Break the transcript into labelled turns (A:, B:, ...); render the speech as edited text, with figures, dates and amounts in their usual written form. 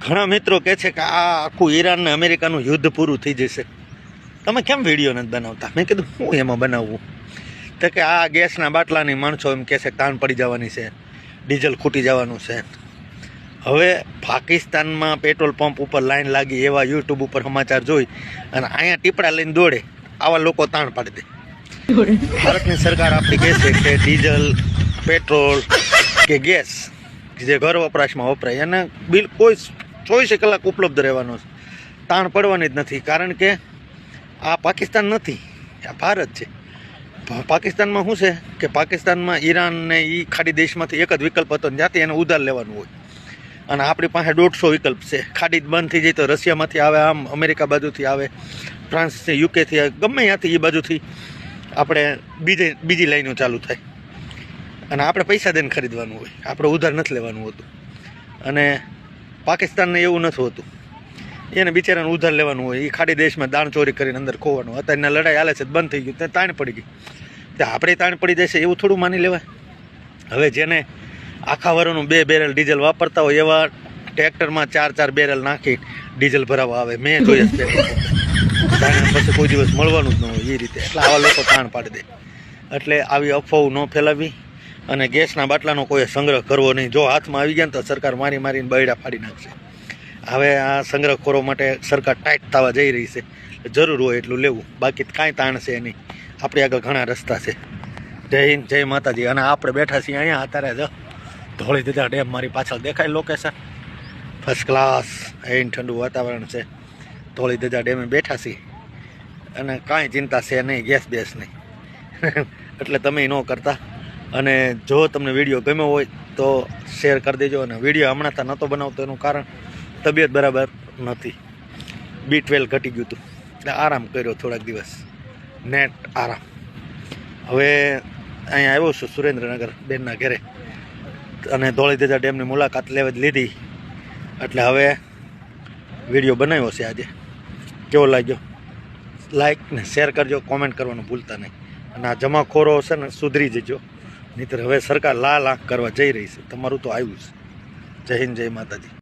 A: ઘણા મિત્રો કહે છે કે આ આખું ઈરાન ને અમેરિકાનું યુદ્ધ પૂરું થઈ જશે, તમે કેમ વિડીયો નથી બનાવતા? મેં કીધું હું એમાં બનાવવું? તો કે આ ગેસના બાટલાની માણસો એમ કહે છે તાણ પડી જવાની છે, ડીઝલ ખૂટી જવાનું છે. હવે પાકિસ્તાનમાં પેટ્રોલ પંપ ઉપર લાઈન લાગી એવા યુટ્યુબ ઉપર સમાચાર જોઈ અને અહીંયા ટીપડા લઈને દોડે, આવા લોકો તાણ પાડી દે. ભારતની સરકાર આપણી કહે છે કે ડીઝલ, પેટ્રોલ કે ગેસ જે ઘર વપરાશમાં વપરાય એને બિલ કોઈ 24 કલાક ઉપલબ્ધ રહેવાનો છે, તાણ પડવાની જ નથી. કારણ કે આ પાકિસ્તાન નથી, આ ભારત છે. પાકિસ્તાનમાં શું છે કે પાકિસ્તાનમાં ઈરાન ને એ ખાડી દેશમાંથી એક જ વિકલ્પ હતો, જ્યાંથી એને ઉધાર લેવાનું હોય. અને આપણી પાસે 150 વિકલ્પ છે. ખાડી બંધ થઈ જાય તો રશિયામાંથી આવે, આમ અમેરિકા બાજુથી આવે, ફ્રાન્સથી, યુકેથી આવે, ગમે ત્યાંથી એ બાજુથી આપણે બીજી લાઈનો ચાલુ થાય. અને આપણે પૈસા દઈને ખરીદવાનું હોય, આપણે ઉધાર નથી લેવાનું હોતું. અને પાકિસ્તાનને એવું નથી હોતું, એને બિચારાને ઉધાર લેવાનું હોય. એ ખાડી દેશમાં દાણ ચોરી કરીને અંદર ખોવાનું. અત્યારના લડાઈ હાલે છે, બંધ થઈ ગયું, ત્યાં તાણ પડી ગઈ. ત્યાં આપણે તાણ પડી જશે એવું થોડું માની લેવાય. હવે જેને આખા વર્ષનું 2 બેરલ ડીઝલ વાપરતા હોય એવા ટ્રેક્ટરમાં 4 બેરલ નાખી ડીઝલ ભરાવા આવે. મેં જોયા છે પછી કોઈ દિવસ મળવાનું જ ન હોય એ રીતે. એટલે આવા લોકો તાણ પાડી દે. એટલે આવી અફવાઓ ન ફેલાવી અને ગેસના બાટલાનો કોઈ સંગ્રહ કરવો નહીં. જો હાથમાં આવી ગયા ને તો સરકાર મારીને બૈડા ફાડી નાખશે. હવે આ સંગ્રહખોરો માટે સરકાર ટાઈટ થવા જઈ રહી છે. જરૂર હોય એટલું લેવું, બાકી કાંઈ તાણ છે નહીં. આપણી આગળ ઘણા રસ્તા છે. જય હિન્દ, જય માતાજી. અને આપણે બેઠા છીએ અહીંયા અત્યારે જો ધોળી દીધા ડેમ મારી પાછળ દેખાય લોકેશન, ફર્સ્ટ ક્લાસ. અહીં ઠંડુ વાતાવરણ છે. ધોળી દીધા ડેમે બેઠા છીએ અને કાંઈ ચિંતા છે નહીં, ગેસ બેસ નહીં. એટલે તમે ન કરતા. અને જો તમને વિડીયો ગમ્યો હોય તો શેર કરી દેજો. અને વિડીયો હમણાં તો નહોતો બનાવતો એનું કારણ તબિયત બરાબર નથી, B12 ઘટી ગયું હતું એટલે આરામ કર્યો થોડાક દિવસ, નેટ આરામ. હવે અહીંયા આવ્યો છું સુરેન્દ્રનગર બેનના ઘરે અને ધોળી દીધા ડેમની મુલાકાત લેવા જ લીધી. એટલે હવે વિડીયો બનાવ્યો છે આજે. કેવો લાગ્યો લાઈક ને શેર કરજો, કોમેન્ટ કરવાનું ભૂલતા નહીં. અને આ જમાખોરો છે ને સુધરી જજો, નહીંતર હવે સરકાર લાલ આંખ કરવા જઈ રહી છે. તમારું તો આવ્યું છે. જય હિન્દ, જય માતાજી.